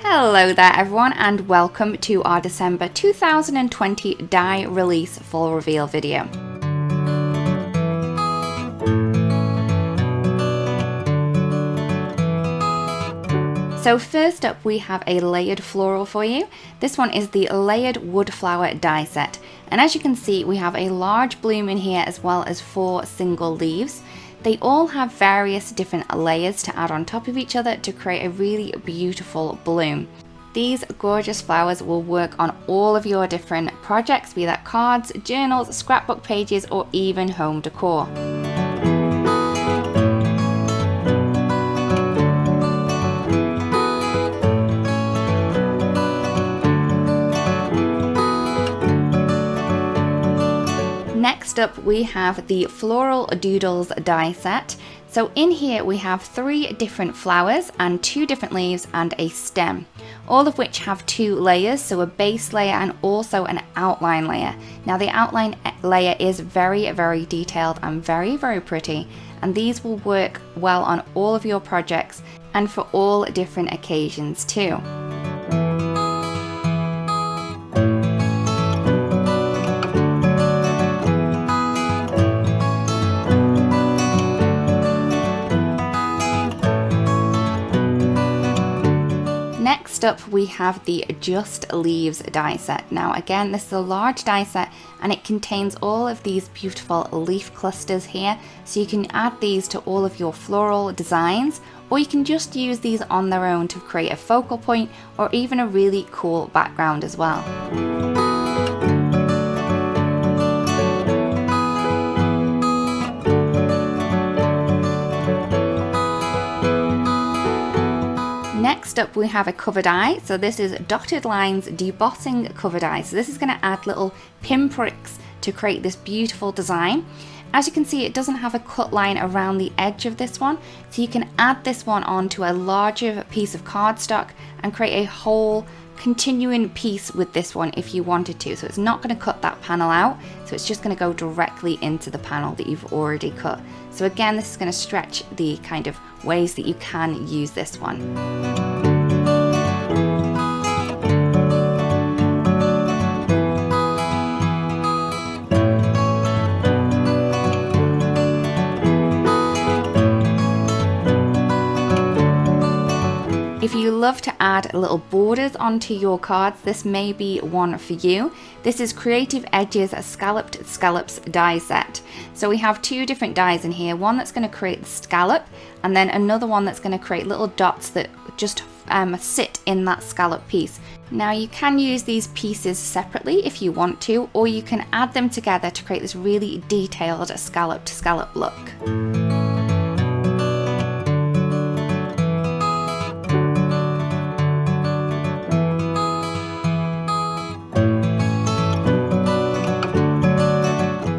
Hello there everyone, and welcome to our December 2020 die release full reveal video. So first up we have a layered floral for you. This one is the layered wood flower die set, and as you can see we have a large bloom in here as well as 4 single leaves. They all have various different layers to add on top of each other to create a really beautiful bloom. These gorgeous flowers will work on all of your different projects, be that cards, journals, scrapbook pages, or even home decor. Next up we have the Floral Doodles Die Set. So in here we have 3 different flowers and 2 different leaves and a stem, all of which have 2 layers, so a base layer and also an outline layer. Now the outline layer is very detailed and very pretty, and these will work well on all of your projects and for all different occasions too. Next up we have the Just Leaves die set. Now again, this is a large die set and it contains all of these beautiful leaf clusters here, so you can add these to all of your floral designs, or you can just use these on their own to create a focal point or even a really cool background as well. Next up we have a cover die. So this is Dotted Lines Debossing cover die. So this is going to add little pinpricks to create this beautiful design. As you can see, it doesn't have a cut line around the edge of this one, so you can add this one onto a larger piece of cardstock and create a whole continuing piece with this one if you wanted to. So it's not going to cut that panel out, so it's just going to go directly into the panel that you've already cut. So again, this is going to stretch the kind of ways that you can use this one. If you love to add little borders onto your cards, this may be one for you. This is Creative Edge's Scallops Die Set. So we have 2 different dies in here, one that's going to create the scallop and then another one that's going to create little dots that just sit in that scallop piece. Now you can use these pieces separately if you want to, or you can add them together to create this really detailed scallop look.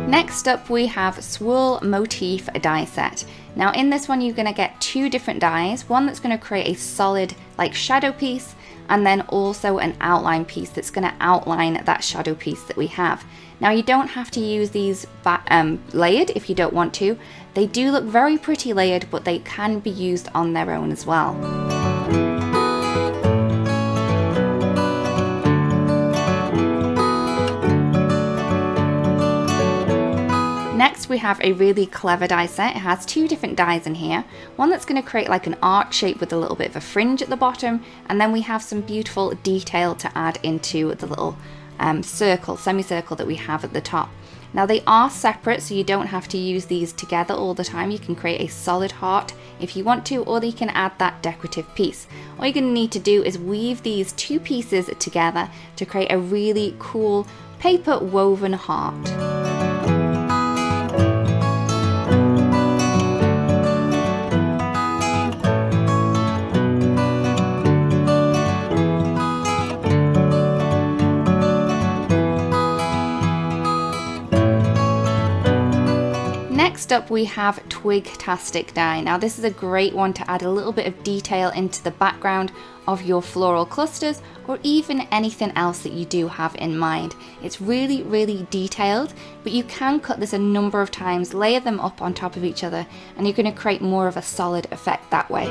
Next up we have Swirl Motif Die Set. Now in this one you're going to get 2 different dies, one that's going to create a solid like shadow piece, and then also an outline piece that's going to outline that shadow piece that we have. Now you don't have to use these layered if you don't want to. They do look very pretty layered, but they can be used on their own as well. Next we have a really clever die set. It has 2 different dies in here. One that's going to create like an arc shape with a little bit of a fringe at the bottom, and then we have some beautiful detail to add into the little semicircle that we have at the top. Now they are separate, so you don't have to use these together all the time. You can create a solid heart if you want to, or you can add that decorative piece. All you're going to need to do is weave these 2 pieces together to create a really cool paper woven heart. Next up we have Twigtastic Die. Now this is a great one to add a little bit of detail into the background of your floral clusters, or even anything else that you do have in mind. It's really detailed, but you can cut this a number of times, layer them up on top of each other, and you're going to create more of a solid effect that way.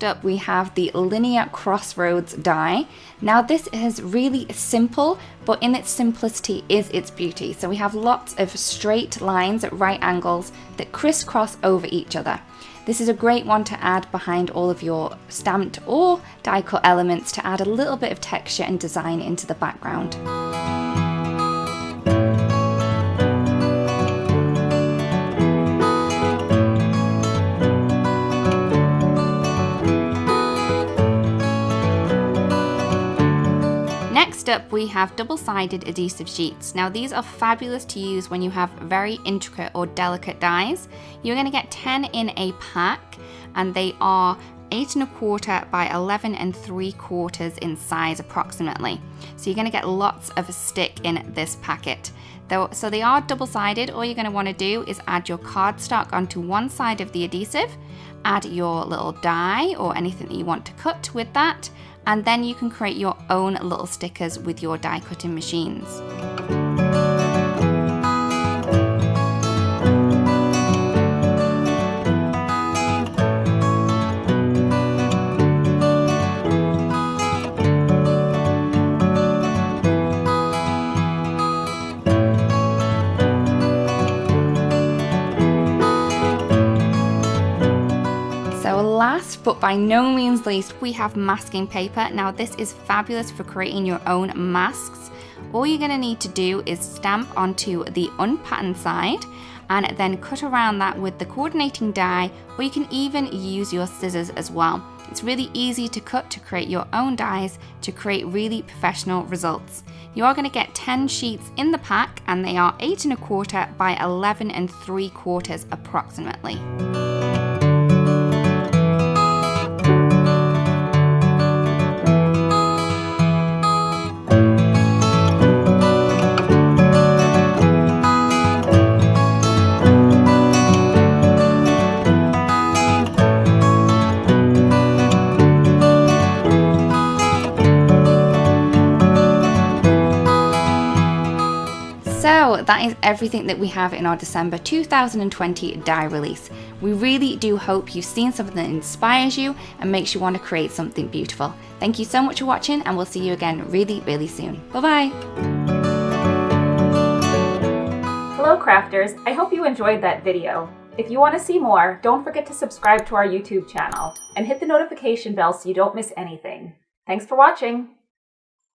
Next up we have the linear Crossroads die. Now this is really simple, but in its simplicity is its beauty. So we have lots of straight lines at right angles that crisscross over each other. This is a great one to add behind all of your stamped or die cut elements to add a little bit of texture and design into the background. Next up we have double-sided adhesive sheets. Now these are fabulous to use when you have very intricate or delicate dies. You're going to get 10 in a pack and they are 8 1/4 by 11 3/4 in size approximately. So you're going to get lots of stick in this packet. So they are double-sided. All you're going to want to do is add your cardstock onto one side of the adhesive, add your little die or anything that you want to cut with that, and then you can create your own little stickers with your die cutting machines. Last but by no means least, we have masking paper. Now this is fabulous for creating your own masks. All you're going to need to do is stamp onto the unpatterned side and then cut around that with the coordinating die, or you can even use your scissors as well. It's really easy to cut to create your own dies to create really professional results. You are going to get 10 sheets in the pack and they are 8 1/4 by 11 3/4 approximately. So that is everything that we have in our December 2020 die release. We really do hope you've seen something that inspires you and makes you want to create something beautiful. Thank you so much for watching and we'll see you again really, really soon. Bye-bye. Hello crafters, I hope you enjoyed that video. If you want to see more, don't forget to subscribe to our YouTube channel and hit the notification bell so you don't miss anything. Thanks for watching.